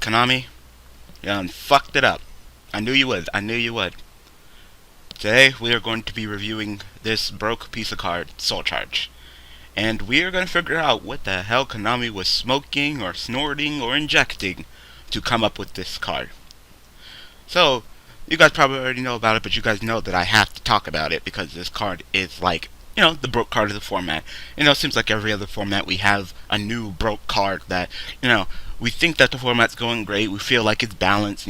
Konami, you done fucked it up. I knew you would. I knew you would. Today, we are going to be reviewing this broke piece of card, Soul Charge. And we are going to figure out what the hell Konami was smoking or snorting or injecting to come up with this card. So, you guys probably already know about it, but you guys know that I have to talk about it because this card is like, the broke card of the format. It seems like every other format we have a new broke card that, we think that the format's going great, we feel like it's balanced,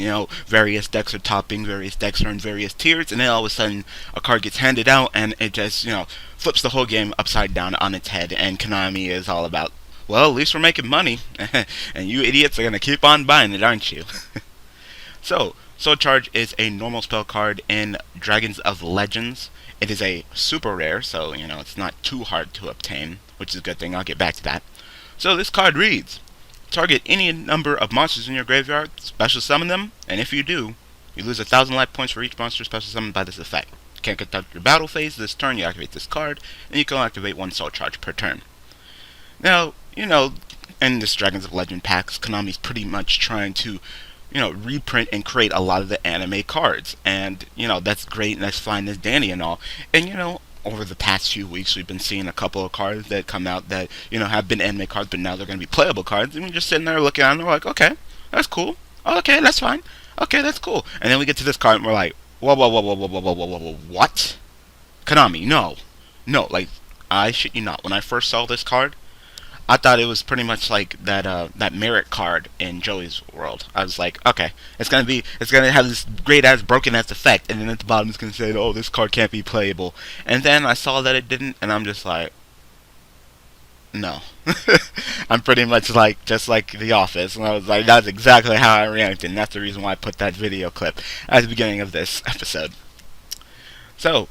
various decks are topping, various decks are in various tiers, and then all of a sudden a card gets handed out and it just, flips the whole game upside down on its head, and Konami is all about, well, at least we're making money, and you idiots are going to keep on buying it, aren't you? So, Soul Charge is a normal spell card in Dragons of Legends. It is a super rare, so, it's not too hard to obtain, which is a good thing. I'll get back to that. So, this card reads, target any number of monsters in your graveyard, special summon them, and if you do, you lose 1,000 life points for each monster special summoned by this effect. You can't conduct your battle phase this turn, you activate this card, and you can activate one Soul Charge per turn. Now, in this Dragons of Legend packs, Konami's pretty much trying to reprint and create a lot of the anime cards. And, that's great and that's fine, that's dandy and all. And, over the past few weeks, we've been seeing a couple of cards that come out that, have been anime cards, but now they're going to be playable cards. And we're just sitting there looking at them and we're like, okay, that's cool. Okay, that's fine. Okay, that's cool. And then we get to this card and we're like, whoa, whoa, whoa, whoa, whoa, whoa, whoa, whoa, whoa, what? Konami, no. No, like, I shit you not. When I first saw this card, I thought it was pretty much like that merit card in Joey's World. I was like, okay, it's gonna have this great ass broken ass effect, and then at the bottom it's gonna say, oh, this card can't be playable. And then I saw that it didn't, and I'm just like, no. I'm pretty much like just like The Office, and I was like, that's exactly how I reacted, and that's the reason why I put that video clip at the beginning of this episode. So,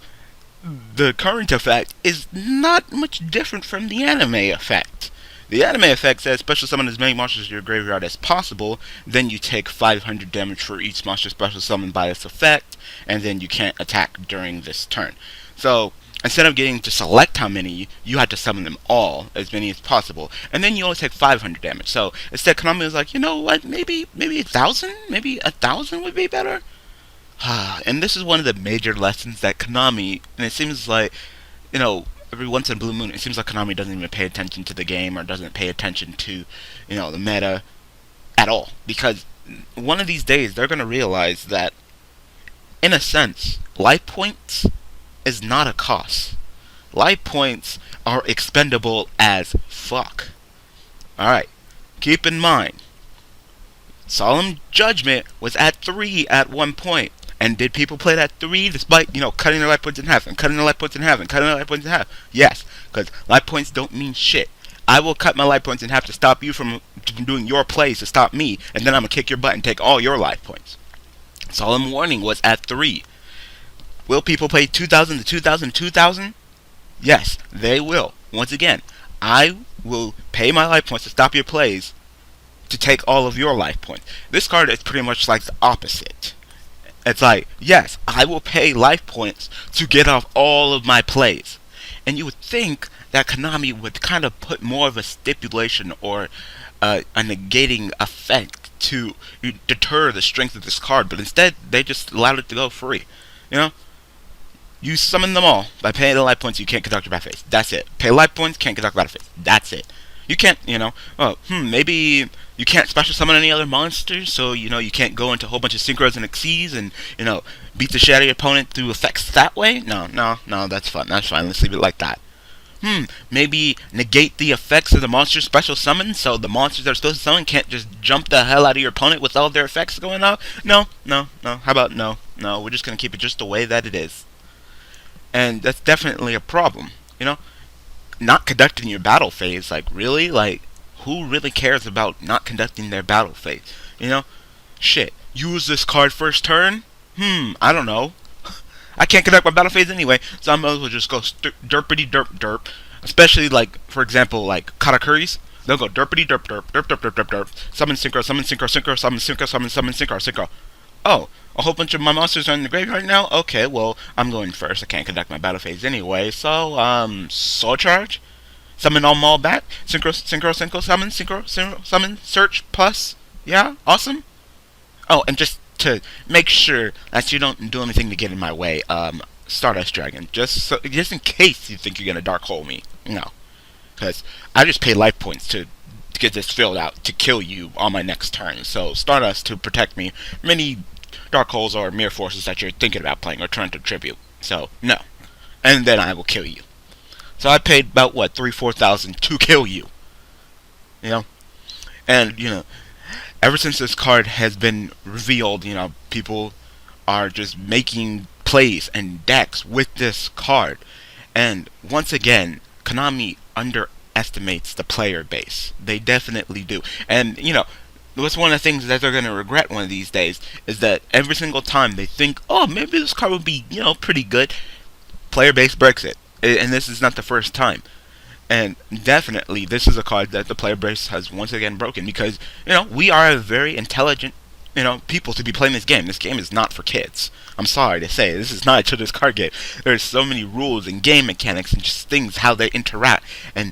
the current effect is not much different from the anime effect. The anime effect says special summon as many monsters to your graveyard as possible, then you take 500 damage for each monster special summoned by this effect, and then you can't attack during this turn. So, instead of getting to select how many, you have to summon them all, as many as possible, and then you only take 500 damage. So, instead Konami was like, you know what, maybe 1,000? Maybe 1,000 would be better? And this is one of the major lessons that Konami, and it seems like, every once in a blue moon, it seems like Konami doesn't even pay attention to the game or doesn't pay attention to, the meta at all. Because one of these days, they're going to realize that, in a sense, life points is not a cost. Life points are expendable as fuck. Alright, keep in mind, Solemn Judgment was at 3 at one point. And did people play that 3 despite, cutting their life points in half and cutting their life points in half and cutting their life points in half? Yes, because life points don't mean shit. I will cut my life points in half to stop you from doing your plays to stop me, and then I'm going to kick your butt and take all your life points. Solemn Warning was at 3. Will people play 2,000 to 2,000 to 2,000? Yes, they will. Once again, I will pay my life points to stop your plays to take all of your life points. This card is pretty much like the opposite. It's like, yes, I will pay life points to get off all of my plays. And you would think that Konami would kind of put more of a stipulation or a negating effect to deter the strength of this card. But instead, they just allowed it to go free. You summon them all by paying the life points, you can't conduct your battle phase. That's it. Pay life points, can't conduct battle phase. That's it. You can't, maybe you can't special summon any other monsters, so, you can't go into a whole bunch of synchros and exceeds and, beat the shit out of your opponent through effects that way? No, that's fine. That's fine. Let's leave it like that. Maybe negate the effects of the monster special summon, so the monsters that are supposed to summon can't just jump the hell out of your opponent with all their effects going off? No. How about no? No, we're just going to keep it just the way that it is. And that's definitely a problem, Not conducting your battle phase, like, really? Like, who really cares about not conducting their battle phase? Shit. Use this card first turn? I don't know. I can't conduct my battle phase anyway, so I might as well just go derpity derp derp. Especially, like, for example, like, Katakuris. They'll go derpity derp derp, derp derp derp derp derp. Summon synchro, summon synchro, synchro, summon synchro, summon synchro, synchro. Oh, a whole bunch of my monsters are in the graveyard now? Okay, well, I'm going first. I can't conduct my battle phase anyway, so, Soul Charge? Summon all them all back? Synchro, summon, synchro, summon, search, plus? Yeah, awesome. Oh, and just to make sure that you don't do anything to get in my way, Stardust Dragon, just in case you think you're gonna dark hole me. No, because I just pay life points to get this filled out to kill you on my next turn. So Stardust to protect me from any dark holes or mirror forces that you're thinking about playing or trying to tribute. So no, and then I will kill you. So I paid about what 3-4 thousand to kill you. You know, and ever since this card has been revealed, people are just making plays and decks with this card. And once again, Konami underestimates the player base. They definitely do. And, what's one of the things that they're going to regret one of these days is that every single time they think, oh, maybe this card would be, pretty good, player base breaks it. And this is not the first time. And definitely, this is a card that the player base has once again broken because, we are a very intelligent, people to be playing this game. This game is not for kids. I'm sorry to say, this is not a children's card game. There's so many rules and game mechanics and just things, how they interact. And,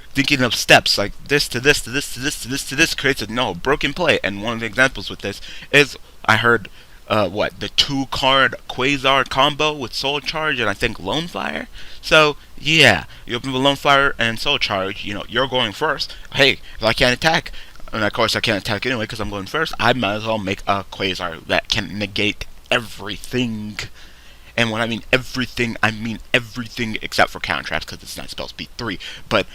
thinking of steps like this to this to this to this to this to this creates a broken play. And one of the examples with this is, I heard, the 2-card Quasar combo with Soul Charge and I think Lone Fire. So, yeah, you open with Lone Fire and Soul Charge, you're going first. Hey, if I can't attack, and of course I can't attack anyway because I'm going first, I might as well make a Quasar that can negate everything. And when I mean everything except for counter traps because it's not spell speed 3. But,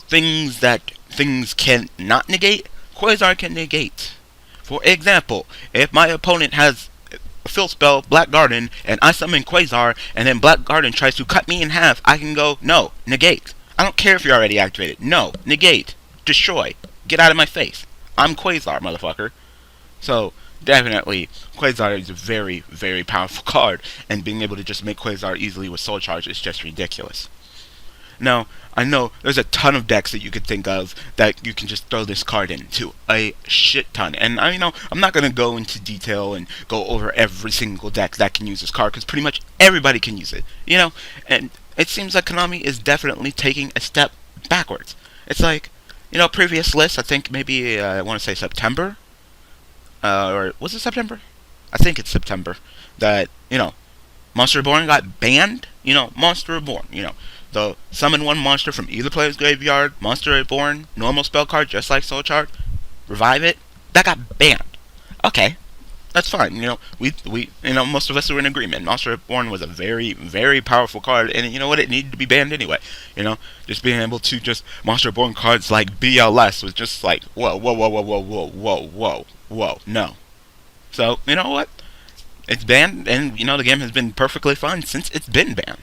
things that things can not negate, Quasar can negate. For example, if my opponent has a fill spell, Black Garden, and I summon Quasar, and then Black Garden tries to cut me in half, I can go, no, negate. I don't care if you're already activated. No, negate. Destroy. Get out of my face. I'm Quasar, motherfucker. So, definitely, Quasar is a very, very powerful card, and being able to just make Quasar easily with Soul Charge is just ridiculous. Now, I know there's a ton of decks that you could think of that you can just throw this card into. A shit ton. And I'm not going to go into detail and go over every single deck that can use this card, because pretty much everybody can use it. And it seems like Konami is definitely taking a step backwards. It's like, previous lists, I think maybe, I want to say September, or was it September? I think it's September, that, Monster Reborn got banned. Monster Reborn, the summon one monster from either player's graveyard, Monster Reborn, normal spell card, just like Soul Charge, revive it, that got banned. Okay, that's fine. We most of us were in agreement. Monster Reborn was a very, very powerful card, and you know what, it needed to be banned anyway. Just being able to just Monster Reborn cards like BLS was just like, whoa, whoa, whoa, whoa, whoa, whoa, whoa, whoa, whoa, no. So, you know what? It's banned, and the game has been perfectly fine since it's been banned.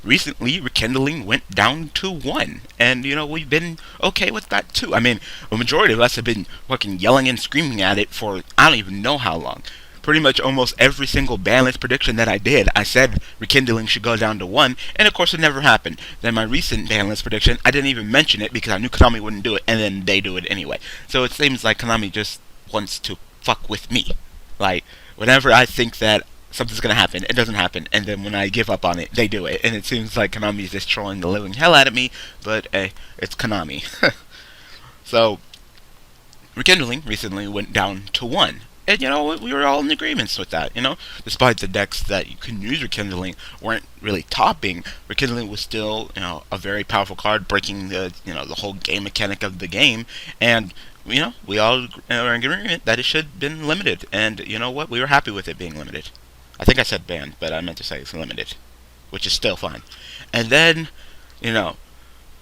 Recently, Rekindling went down to 1, and we've been okay with that too. I mean, a majority of us have been fucking yelling and screaming at it for I don't even know how long. Pretty much almost every single ban list prediction that I did, I said Rekindling should go down to 1, and of course it never happened. Then my recent ban list prediction, I didn't even mention it because I knew Konami wouldn't do it, and then they do it anyway. So it seems like Konami just wants to fuck with me. Like, whenever I think that something's gonna happen, it doesn't happen, and then when I give up on it, they do it, and it seems like Konami is just trolling the living hell out of me, but it's Konami. So, Rekindling recently went down to 1, and we were all in agreement with that, despite the decks that you can use Rekindling weren't really topping, Rekindling was still, a very powerful card, breaking the whole game mechanic of the game, and we all are in agreement that it should have been limited, and you know what, we were happy with it being limited. I think I said banned, but I meant to say it's limited, which is still fine. And then,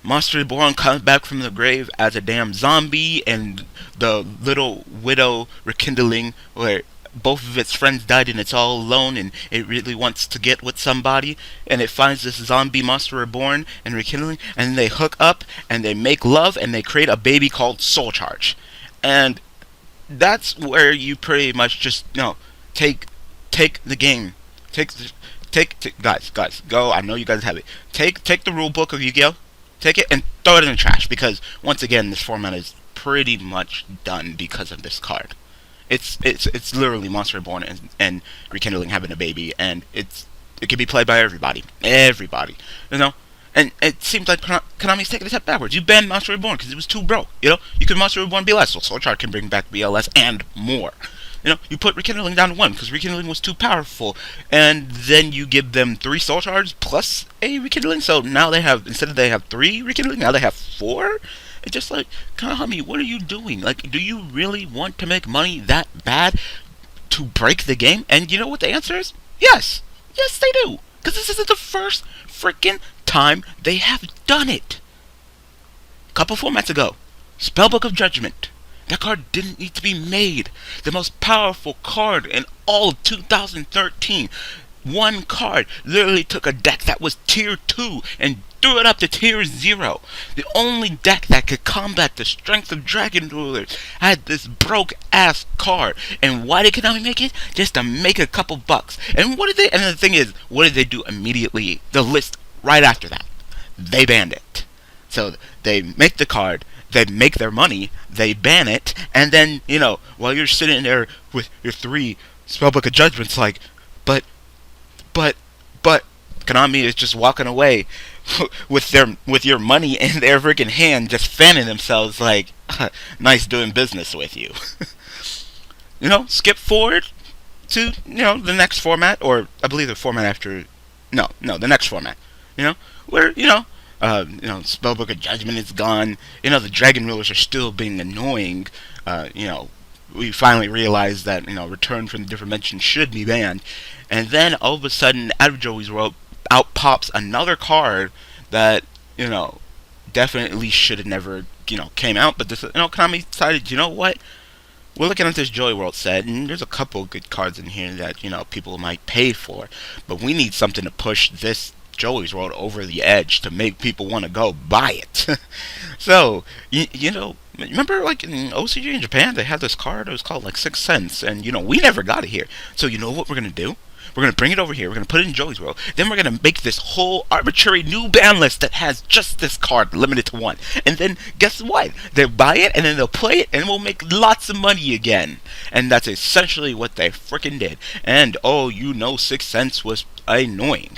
Monster Reborn comes back from the grave as a damn zombie, and the little widow Rekindling, where both of its friends died and it's all alone, and it really wants to get with somebody, and it finds this zombie Monster Reborn and Rekindling, and they hook up, and they make love, and they create a baby called Soul Charge. And that's where you pretty much just, take the game. Guys, go. I know you guys have it. Take the rule book of Yu-Gi-Oh! Take it and throw it in the trash, because once again, this format is pretty much done because of this card. It's literally Monster Reborn and Rekindling having a baby, and it can be played by everybody. And it seems like Konami's taking a step backwards. You banned Monster Reborn because it was too broke. You could Monster Reborn BLS, so Soul Charge can bring back BLS and more. You put Rekindling down to 1 because Rekindling was too powerful, and then you give them 3 Soul Charge plus a Rekindling. So now instead of they have 3 Rekindling, now they have 4. It's just like, Konami, what are you doing? Like, do you really want to make money that bad to break the game? And you know what the answer is? Yes. Yes, they do. Because this isn't the first freaking time they have done it. A couple formats ago, Spellbook of Judgment. That card didn't need to be made. The most powerful card in all of 2013. One card literally took a deck that was tier 2 and threw it up to tier 0. The only deck that could combat the strength of Dragon Rulers had this broke ass card. And why did Konami make it? Just to make a couple bucks. And the thing is, what did they do immediately? The list right after that. They banned it. So they make the card, they make their money, they ban it, and then, while you're sitting there with your 3 Spellbook of Judgments, like, but Konami is just walking away with your money in their freaking hand, just fanning themselves like, nice doing business with you. Skip forward to, the next format, or I believe the format after, the next format, where, Spellbook of Judgment is gone. The Dragon Rulers are still being annoying. We finally realized that, Return from the Different Dimension should be banned. And then, all of a sudden, out of Joey's World, out pops another card that, definitely should have never, came out. But this, Konami decided, you know what? We're looking at this Joy World set, and there's a couple good cards in here that, people might pay for. But we need something to push this Joey's World over the edge to make people want to go buy it. So, remember, like, in OCG in Japan, they had this card, it was called, like, 6 cents, and, we never got it here. So, you know what we're going to do? We're going to bring it over here, we're going to put it in Joey's World, then we're going to make this whole arbitrary new ban list that has just this card, limited to 1. And then, guess what? They'll buy it, and then they'll play it, and we'll make lots of money again. And that's essentially what they frickin' did. And, 6 cents was annoying.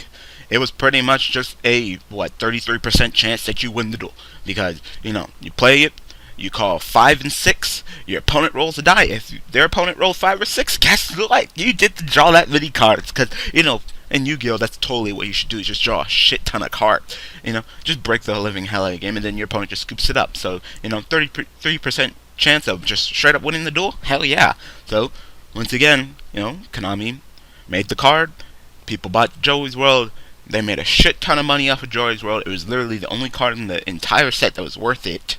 It was pretty much just a, 33% chance that you win the duel. Because, you play it, you call 5 and 6, your opponent rolls a die. If their opponent rolls 5 or 6, guess what? You get to draw that many cards. Because, in Yu-Gi-Oh, that's totally what you should do, is just draw a shit ton of cards. Just break the living hell out of the game, and then your opponent just scoops it up. So, 33% chance of just straight up winning the duel? Hell yeah. So, once again, Konami made the card, people bought Joey's World. They made a shit ton of money off of Joy's World. It was literally the only card in the entire set that was worth it.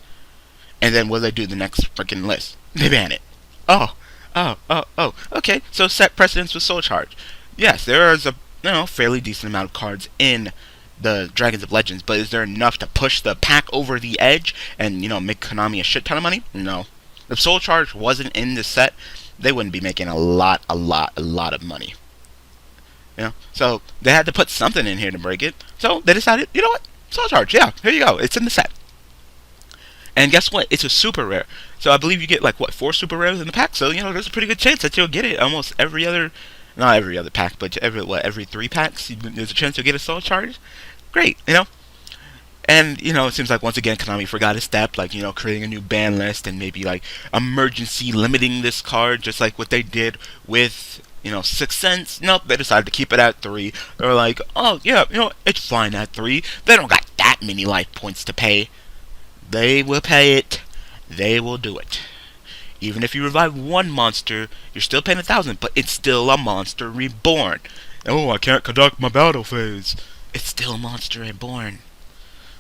And then what do they do the next freaking list? They ban it. Oh. Okay, so set precedence with Soul Charge. Yes, there is a fairly decent amount of cards in the Dragons of Legends, but is there enough to push the pack over the edge and, make Konami a shit ton of money? No. If Soul Charge wasn't in this set, they wouldn't be making a lot of money. So they had to put something in here to break it. So they decided, you know what? Soul Charge, yeah, here you go. It's in the set. And guess what? It's a super rare. So I believe you get, 4 super rares in the pack. So, there's a pretty good chance that you'll get it almost every other, not every other pack, but every 3 packs, there's a chance you'll get a Soul Charge. Great, And, it seems like once again Konami forgot a step, creating a new ban list and maybe, emergency limiting this card, just like what they did with 6 cents. Nope, they decided to keep it at 3. They were like, oh, yeah, it's fine at 3. They don't got that many life points to pay. They will pay it. They will do it. Even if you revive one monster, you're still paying 1,000, but it's still a monster reborn. Oh, I can't conduct my battle phase. It's still a monster reborn.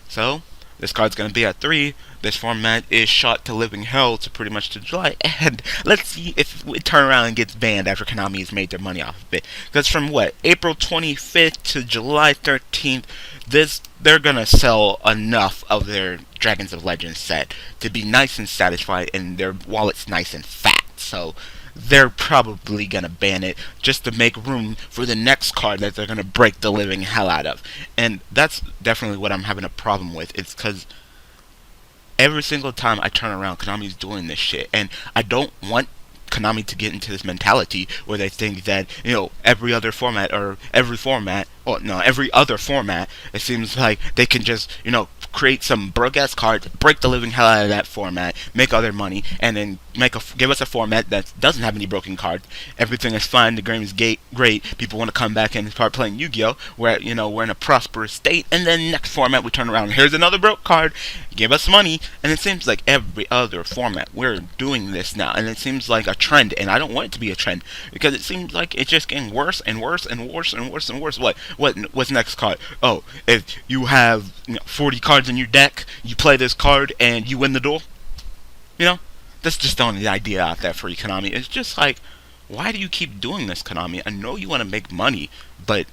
So, this card's going to be at 3. This format is shot to living hell to pretty much to July. And let's see if it turns around and gets banned after Konami has made their money off of it. Because from April 25th to July 13th, they're going to sell enough of their Dragons of Legends set to be nice and satisfied and their wallet's nice and fat. So they're probably going to ban it just to make room for the next card that they're going to break the living hell out of. And that's definitely what I'm having a problem with. It's because every single time I turn around, Konami's doing this shit. And I don't want Konami to get into this mentality where they think that, every other format or every format or no, every other format, it seems like they can just, create some broke ass cards, break the living hell out of that format, make all their money, and then give us a format that doesn't have any broken cards. Everything is fine. The game is great. People want to come back and start playing Yu-Gi-Oh! Where we're in a prosperous state, and then next format we turn around. Here's another broke card. Give us money, and it seems like every other format we're doing this now, and it seems like a trend, and I don't want it to be a trend because it seems like it's just getting worse and worse and worse and worse and worse. What's next card? Oh, if you have 40 cards in your deck, you play this card and you win the duel. That's just the only idea out there for you, Konami. It's just like, why do you keep doing this, Konami? I know you want to make money, but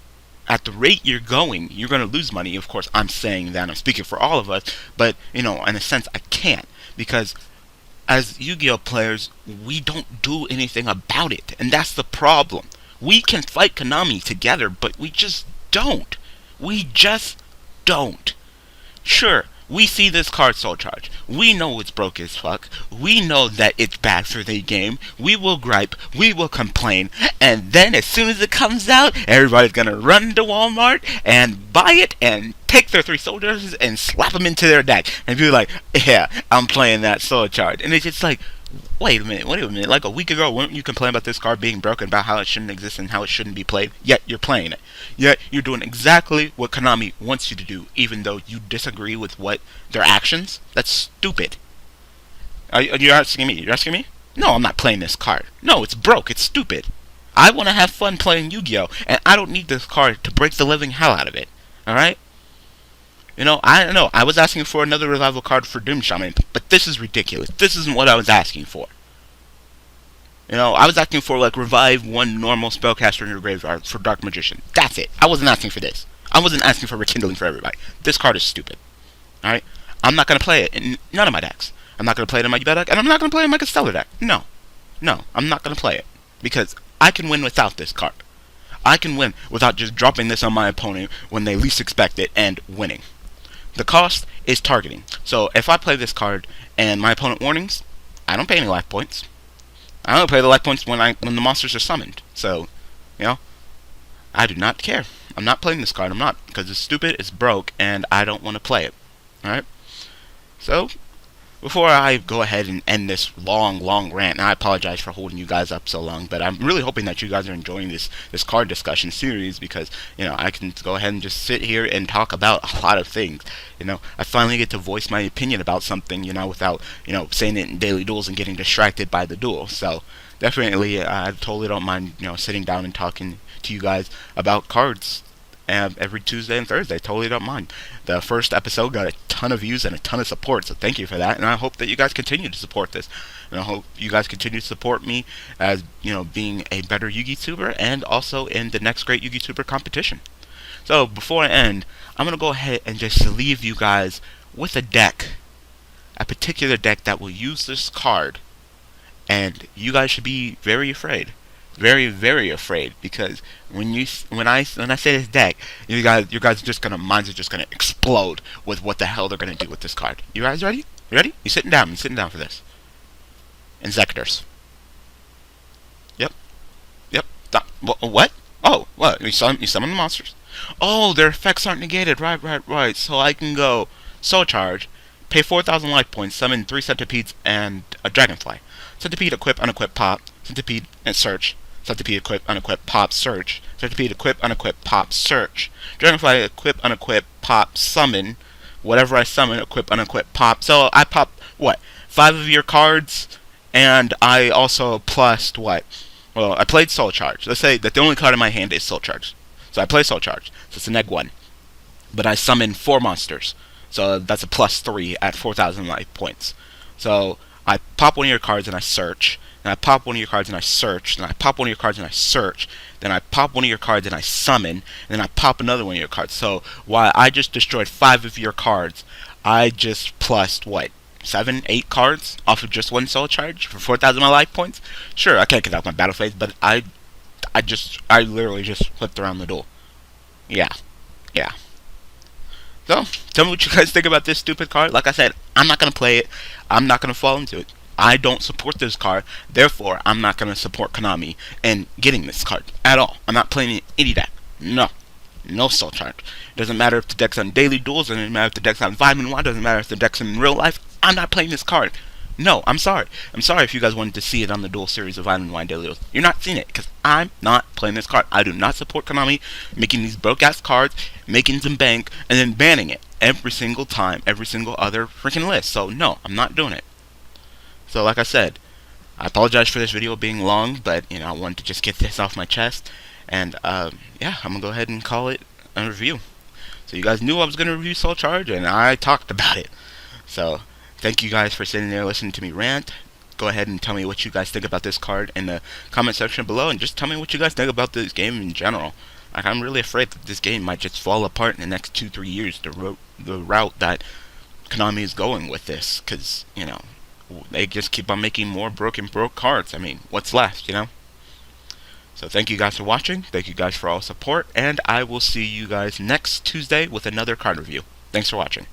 at the rate you're going, you're going to lose money. Of course, I'm saying that. I'm speaking for all of us, but in a sense, I can't, because as Yu-Gi-Oh players, we don't do anything about it, and that's the problem. We can fight Konami together, but we just don't. We just don't. Sure, we see this card Soul Charge. We know it's broke as fuck. We know that it's bad for the game. We will gripe. We will complain. And then as soon as it comes out, everybody's gonna run to Walmart and buy it and take their 3 soldiers and slap them into their deck. And be like, yeah, I'm playing that Soul Charge. And it's just like, wait a minute. Like a week ago, weren't you complaining about this card being broken, about how it shouldn't exist and how it shouldn't be played? Yet you're playing it. Yet you're doing exactly what Konami wants you to do, even though you disagree with what their actions. That's stupid. Are you asking me? You're asking me? No, I'm not playing this card. No, it's broke. It's stupid. I want to have fun playing Yu-Gi-Oh! And I don't need this card to break the living hell out of it. Alright? I don't know. I was asking for another revival card for Doom Shaman, but this is ridiculous. This isn't what I was asking for. I was asking for, revive one normal spellcaster in your graveyard for Dark Magician. That's it. I wasn't asking for this. I wasn't asking for rekindling for everybody. This card is stupid. Alright? I'm not going to play it in none of my decks. I'm not going to play it in my Yubel deck, and I'm not going to play it in my Castellar deck. No, I'm not going to play it. Because I can win without this card. I can win without just dropping this on my opponent when they least expect it and winning. The cost is targeting. So if I play this card and my opponent warnings, I don't pay any life points. I only pay the life points when the monsters are summoned. So, I do not care. I'm not playing this card. I'm not, because it's stupid, it's broke, and I don't want to play it. Alright? So, before I go ahead and end this long rant, and I apologize for holding you guys up so long, but I'm really hoping that you guys are enjoying this card discussion series, because, I can go ahead and just sit here and talk about a lot of things. I finally get to voice my opinion about something, without, saying it in daily duels and getting distracted by the duel. So, definitely, I totally don't mind, sitting down and talking to you guys about cards every Tuesday and Thursday. Totally don't mind. The first episode got a ton of views and a ton of support, so thank you for that, and I hope that you guys continue to support this, and I hope you guys continue to support me as, being a better Yu-Gi tuber, and also in the next great Yu-Gi tuber competition. So, before I end, I'm going to go ahead and just leave you guys with a particular deck that will use this card, and you guys should be very afraid. Very, very afraid, because when I say this deck, you guys minds are just gonna explode with what the hell they're gonna do with this card. You guys ready? You ready? You sitting down? You sitting down for this? Inzekitors. Yep. What? Oh, what? You summon the monsters. Oh, their effects aren't negated. Right. So I can go Soul Charge, pay 4,000 life points, summon 3 centipedes and a dragonfly. Centipede, equip, unequip, pop. Centipede and search. Centipede, equip, unequip, pop, search. Centipede, equip, unequip, pop, search. Dragonfly, equip, unequip, pop, summon. Whatever I summon, equip, unequip, pop. So I pop, 5 of your cards, and I also plussed, Well, I played Soul Charge. Let's say that the only card in my hand is Soul Charge. So I play Soul Charge. So it's a -1. But I summon 4 monsters. So that's a +3 at 4,000 life points. So I pop one of your cards and I search. Then I pop one of your cards and I search. Then I pop one of your cards and I search. Then I pop one of your cards and I summon. And then I pop another one of your cards. So while I just destroyed 5 of your cards, I just plussed 7, 8 cards off of just one Soul Charge for 4,000 life points. Sure, I can't conduct my battle phase, but I literally just flipped around the duel. Yeah. So, tell me what you guys think about this stupid card. Like I said, I'm not going to play it. I'm not going to fall into it. I don't support this card. Therefore, I'm not going to support Konami in getting this card at all. I'm not playing it in any deck. No. No soul charge. Doesn't matter if the deck's on daily duels, doesn't matter if the deck's on Vitamin 1, doesn't matter if the deck's in real life. I'm not playing this card. No, I'm sorry. I'm sorry if you guys wanted to see it on the dual series of Vitamin 1 daily duels. You're not seeing it, because I'm not playing this card. I do not support Konami making these broke-ass cards, making them bank, and then banning it every single time, every single other freaking list. So, no, I'm not doing it. So, like I said, I apologize for this video being long, but, I wanted to just get this off my chest. And, yeah, I'm going to go ahead and call it a review. So you guys knew I was going to review Soul Charge, and I talked about it. So, thank you guys for sitting there listening to me rant. Go ahead and tell me what you guys think about this card in the comment section below, and just tell me what you guys think about this game in general. Like, I'm really afraid that this game might just fall apart in the next 2-3 years, the route that Konami is going with this, because, they just keep on making more broke cards. I mean, what's left, So thank you guys for watching, thank you guys for all support, and I will see you guys next Tuesday with another card review. Thanks for watching.